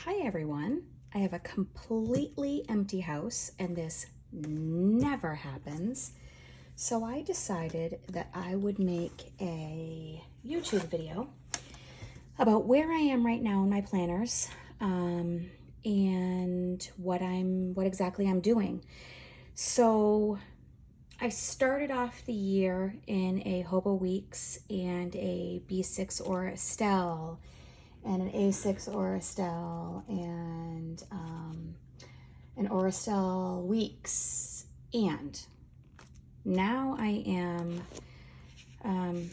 Hi everyone. I have a completely empty house and this never happens. So I decided that I would make a YouTube video about where I am right now in my planners and what exactly I'm doing. So I started off the year in a Hobo Weeks and a B6 or Estelle and an A6 Oristel and an Oristel Weeks. And now I am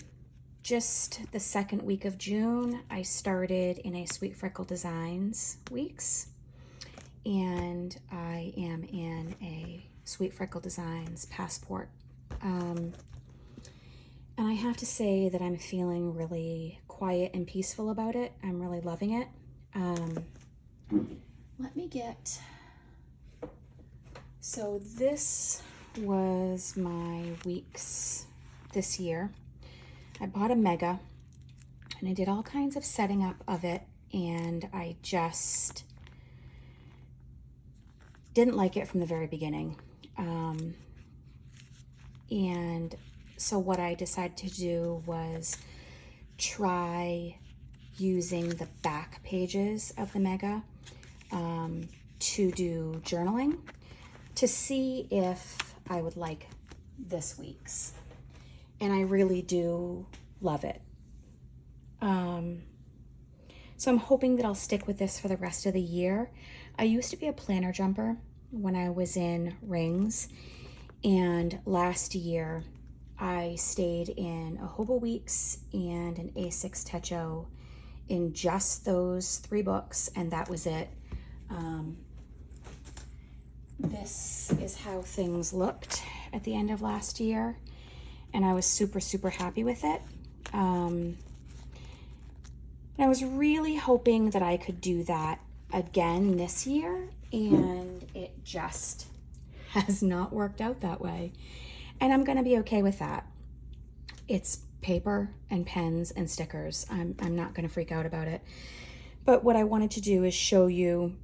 just the second week of June. I started in a Sweet Freckle Designs Weeks, and I am in a Sweet Freckle Designs Passport. And I have to say that I'm feeling really quiet and peaceful about it. I'm really loving it. Let me get, so this was my weeks this year. I bought a Mega and I did all kinds of setting up of it, and I just didn't like it from the very beginning. And so what I decided to do was try using the back pages of the Mega to do journaling to see if I would like this week's. And I really do love it. So I'm hoping that I'll stick with this for the rest of the year. I used to be a planner jumper when I was in rings, and last year I stayed in a Hobo Weeks and an A6 Techo in just those 3 books, and that was it. This is how things looked at the end of last year, and I was super happy with it. And I was really hoping that I could do that again this year, and it just has not worked out that way. And I'm gonna be okay with that. It's paper and pens and stickers. I'm not gonna freak out about it. But what I wanted to do is show you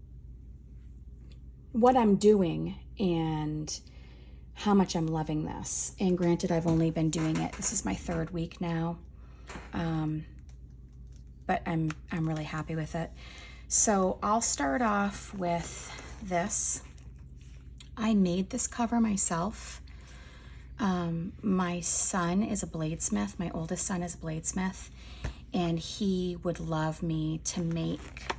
what I'm doing and how much I'm loving this. And granted, I've only been doing it, this is my 3rd week now. But I'm really happy with it. So I'll start off with this. I made this cover myself. My son is a bladesmith. My oldest son is a bladesmith, and he would love me to make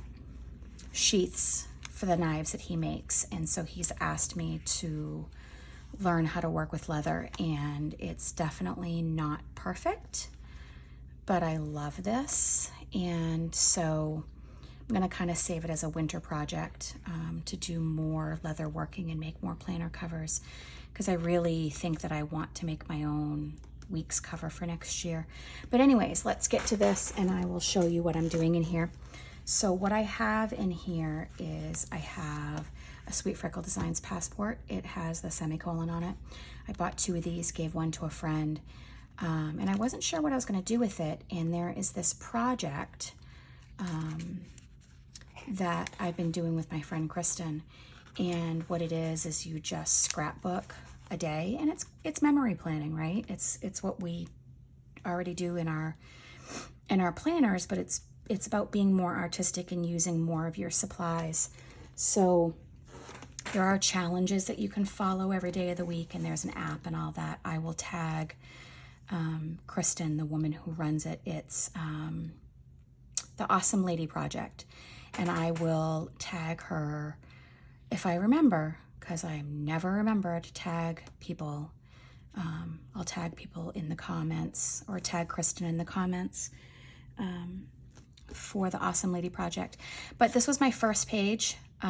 sheaths for the knives that he makes. And so he's asked me to learn how to work with leather, and it's definitely not perfect, but I love this. And so I'm gonna kind of save it as a winter project to do more leather working and make more planner covers, because I really think that I want to make my own week's cover for next year. But anyways, let's get to this and I will show you what I'm doing in here. So what I have in here is I have a Sweet Freckle Designs Passport. It has the semicolon on it. I bought 2 of these, gave one to a friend, and I wasn't sure what I was gonna do with it. And there is this project that I've been doing with my friend Kristen. And what it is you just scrapbook a day, and it's memory planning, right? It's what we already do in our planners, but it's about being more artistic and using more of your supplies. So there are challenges that you can follow every day of the week, and there's an app and all that. I will tag Kristen, the woman who runs it. It's the Awesome Lady Project, and I will tag her if I remember, because I never remember to tag people. I'll tag people in the comments, or tag Kristen in the comments for the Awesome Lady Project. But this was my first page, a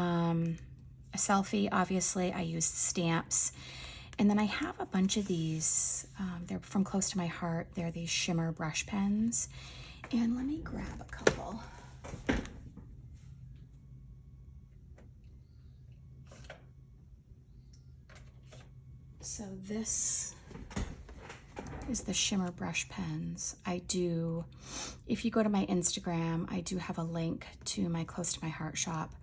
selfie. Obviously, I used stamps. And then I have a bunch of these, they're from close to my heart. They're these shimmer brush pens. And let me grab a couple. So this is the shimmer brush pens. I do, if you go to my Instagram, I do have a link to my Close to My Heart shop.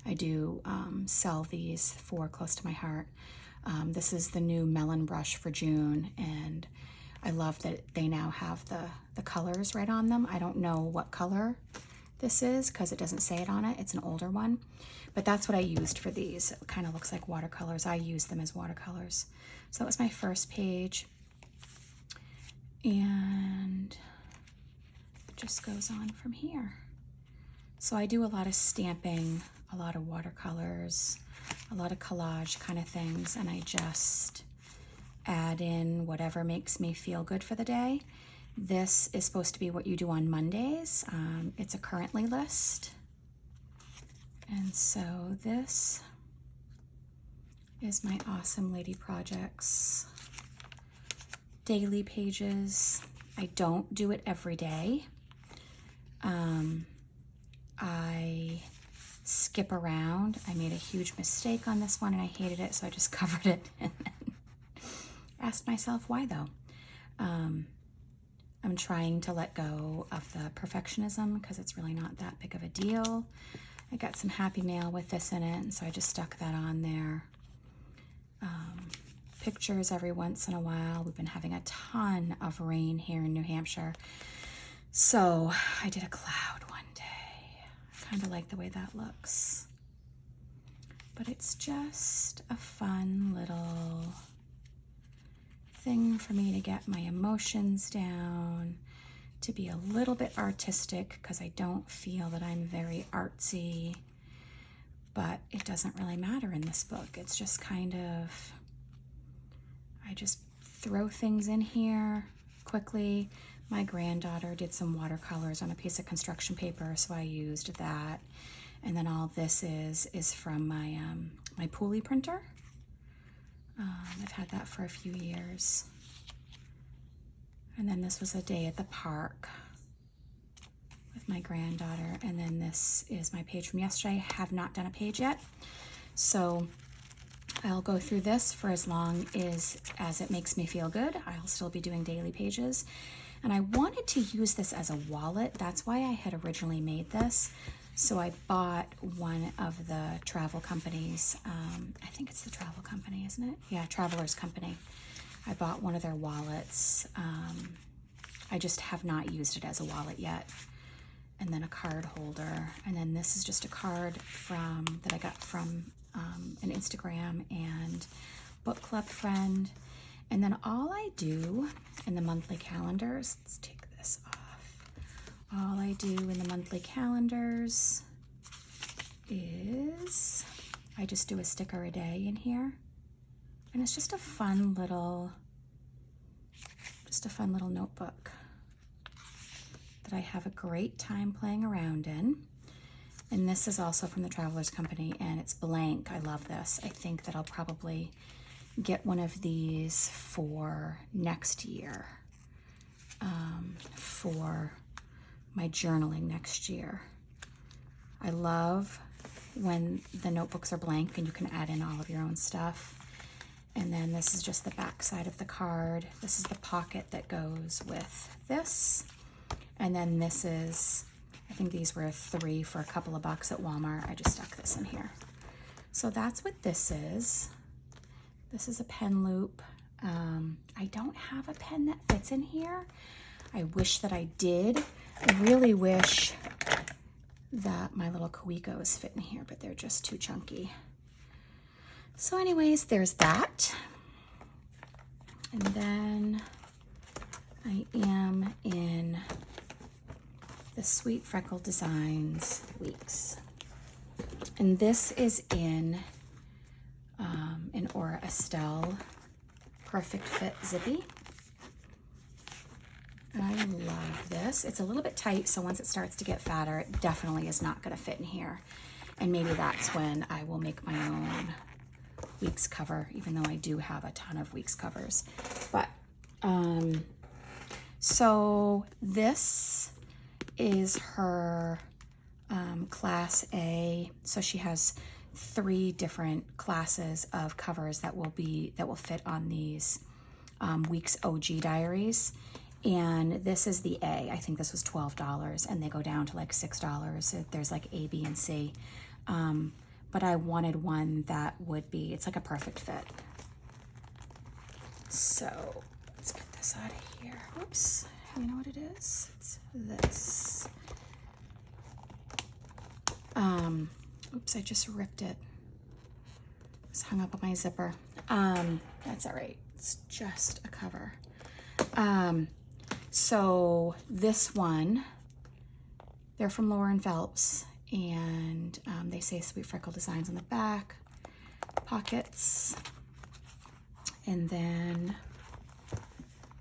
I do sell these for Close to My Heart. This is the new melon brush for June, and I love that they now have the colors right on them. I don't know what color this is because it doesn't say it on it. It's an older one, but that's what I used for these. It kind of looks like watercolors. I use them as watercolors. So that was my first page, and it just goes on from here. So I do a lot of stamping, a lot of watercolors, a lot of collage kind of things, and I just add in whatever makes me feel good for the day. This is supposed to be what you do on Mondays. It's a currently list. And so this is my Awesome Lady Projects daily pages. I don't do it every day. I skip around. I made a huge mistake on this one and I hated it, so I just covered it and then asked myself why though. I'm trying to let go of the perfectionism because it's really not that big of a deal. I got some happy mail with this in it, and so I just stuck that on there. Pictures every once in a while. We've been having a ton of rain here in New Hampshire, so I did a cloud one day. I kind of like the way that looks, but it's just a fun little thing for me to get my emotions down, to be a little bit artistic because I don't feel that I'm very artsy, but it doesn't really matter in this book. It's just kind of, I just throw things in here quickly. My granddaughter did some watercolors on a piece of construction paper, so I used that. And then all this is from my my Pulley printer. I've had that for a few years. And then this was a day at the park with my granddaughter. And then this is my page from yesterday. I have not done a page yet, so I'll go through this for as long as it makes me feel good. I'll still be doing daily pages. And I wanted to use this as a wallet. That's why I had originally made this. So I bought one of the travel companies. I think it's the travel company, isn't it? Yeah, Traveler's Company. I bought one of their wallets. I just have not used it as a wallet yet. And then a card holder. And then this is just a card that I got from an Instagram and book club friend. And then all I do in the monthly calendars, let's take this off. All I do in the monthly calendars is I just do a sticker a day in here. And it's just a fun little notebook that I have a great time playing around in. And this is also from the Traveler's Company, and it's blank. I love this. I think that I'll probably get one of these for next year, for my journaling next year. I love when the notebooks are blank and you can add in all of your own stuff. And then this is just the back side of the card. This is the pocket that goes with this. And then this is, I think these were $3 for a couple of bucks at Walmart. I just stuck this in here. So that's what this is. This is a pen loop. I don't have a pen that fits in here. I wish that I did. I really wish that my little Kawikos fit in here, but they're just too chunky. So anyways, there's that. And then I am in the Sweet Freckle Designs Weeks. And this is in an Aura Estelle Perfect Fit Zippy. And I love this. It's a little bit tight, so once it starts to get fatter, it definitely is not going to fit in here. And maybe that's when I will make my own week's cover, even though I do have a ton of week's covers. But so this is her class A. So she has 3 different classes of covers that will fit on these Weeks OG Diaries. And this is the A. I think this was $12, and they go down to like $6. There's like A, B, and C. But I wanted one that would be, it's like a perfect fit. So let's get this out of here. Whoops, you know what it is? It's this. Oops, I just ripped it. It's hung up on my zipper. That's all right. It's just a cover. So this one, they're from Lauren Phelps, and they say Sweet Freckle Designs on the back, pockets, and then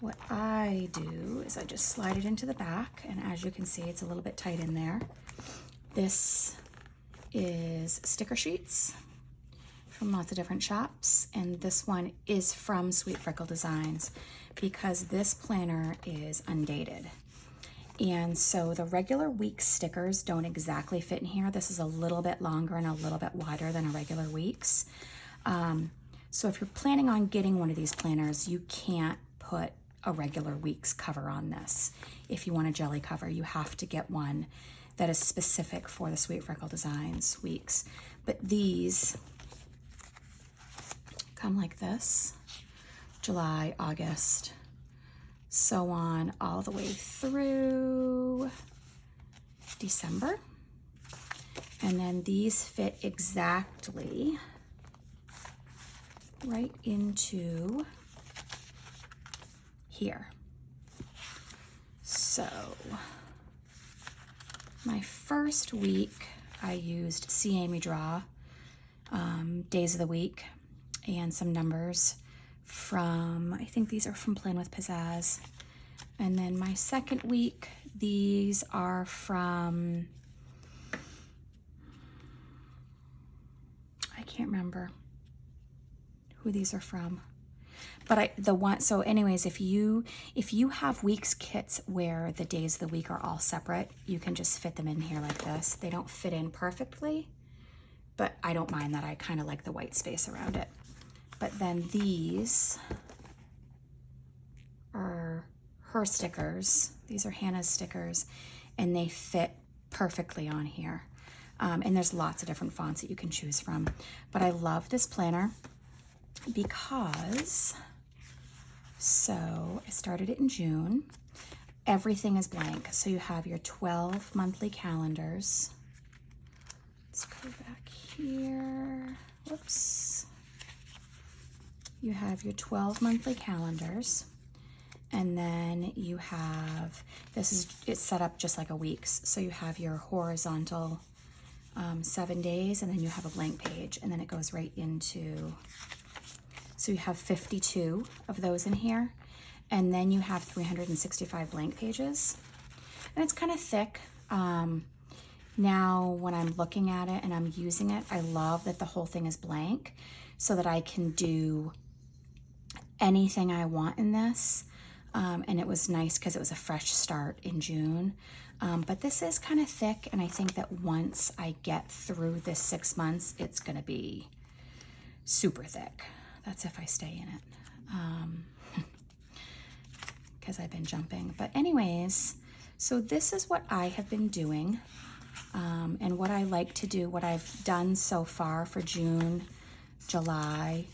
what I do is I just slide it into the back, and as you can see, it's a little bit tight in there. This is sticker sheets from lots of different shops, and this one is from Sweet Freckle Designs because this planner is undated. And so the regular week stickers don't exactly fit in here. This is a little bit longer and a little bit wider than a regular weeks. So if you're planning on getting one of these planners, you can't put a regular weeks cover on this. If you want a jelly cover, you have to get one that is specific for the Sweet Freckle Designs weeks. But these come like this: July, August, so on, all the way through December. And then these fit exactly right into here. So my first week I used See Amy Draw, days of the week, and some numbers from, I think these are from Plan with Pizzazz. And then my second week, these are from, I can't remember who these are from. But so anyways, if you have weeks kits where the days of the week are all separate, you can just fit them in here like this. They don't fit in perfectly, but I don't mind that. I kind of like the white space around it. But then these are her stickers. These are Hannah's stickers, and they fit perfectly on here. And there's lots of different fonts that you can choose from. But I love this planner because, so I started it in June. Everything is blank. So you have your 12 monthly calendars. Let's go back here. Whoops. You have your 12 monthly calendars, and then you have, it's set up just like a week's. So you have your horizontal 7 days, and then you have a blank page, and then it goes right into, so you have 52 of those in here, and then you have 365 blank pages, and it's kind of thick. Now when I'm looking at it and I'm using it, I love that the whole thing is blank so that I can do anything I want in this. And it was nice because it was a fresh start in June. But this is kind of thick, and I think that once I get through this 6 months, it's gonna be super thick. That's if I stay in it, because I've been jumping. But anyways, so this is what I have been doing, and what I like to do, what I've done so far for June, July,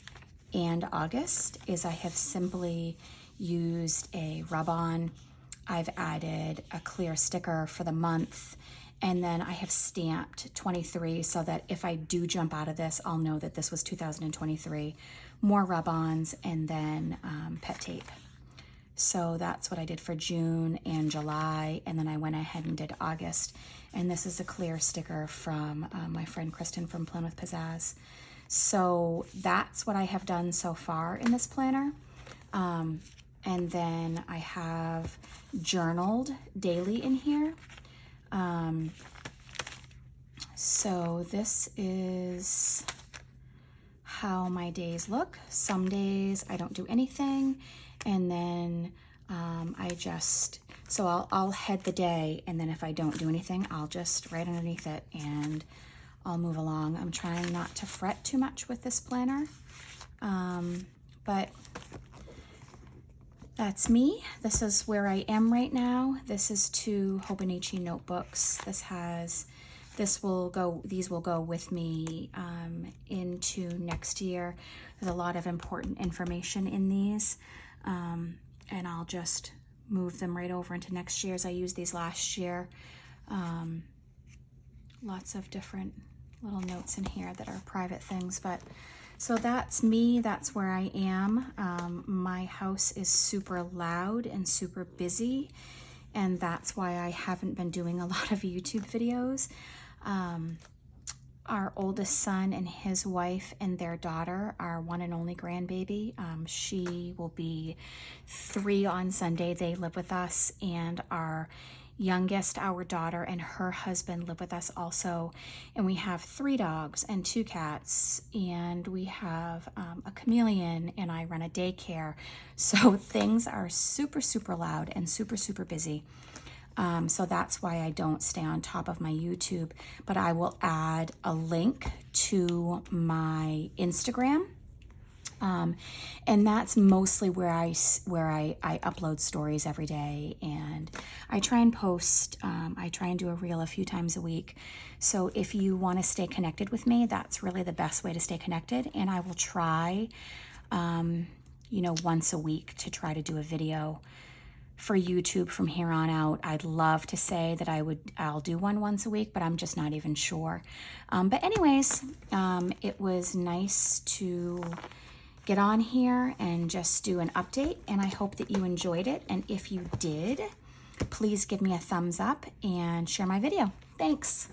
and August is I have simply used a rub-on. I've added a clear sticker for the month, and then I have stamped 23 so that if I do jump out of this, I'll know that this was 2023. More rub-ons, and then pet tape. So that's what I did for June and July, and then I went ahead and did August. And this is a clear sticker from my friend Kristen from Plan with Pizzazz. So that's what I have done so far in this planner. And then I have journaled daily in here. So this is how my days look. Some days I don't do anything, and then so I'll head the day, and then if I don't do anything, I'll just write underneath it and I'll move along. I'm trying not to fret too much with this planner, but that's me. This is where I am right now. This is 2 Hobonichi notebooks. These will go with me into next year. There's a lot of important information in these, and I'll just move them right over into next year's. I used these last year. Lots of different little notes in here that are private things, but so that's me. That's where I am. My house is super loud and super busy, and that's why I haven't been doing a lot of YouTube videos. Our oldest son and his wife and their daughter, our one and only grandbaby, she will be 3 on Sunday. They live with us, and our youngest, our daughter, and her husband live with us also. And we have 3 dogs and 2 cats, and we have a chameleon, and I run a daycare. So things are super, super loud and super, super busy. So that's why I don't stay on top of my YouTube, but I will add a link to my Instagram. And that's mostly where I upload stories every day, and I try and post, I try and do a reel a few times a week. So if you want to stay connected with me, that's really the best way to stay connected. And I will try, once a week to try to do a video for YouTube from here on out. I'd love to say that I'll do one once a week, but I'm just not even sure. But anyways, it was nice to get on here and just do an update, and I hope that you enjoyed it. And if you did, please give me a thumbs up and share my video. Thanks.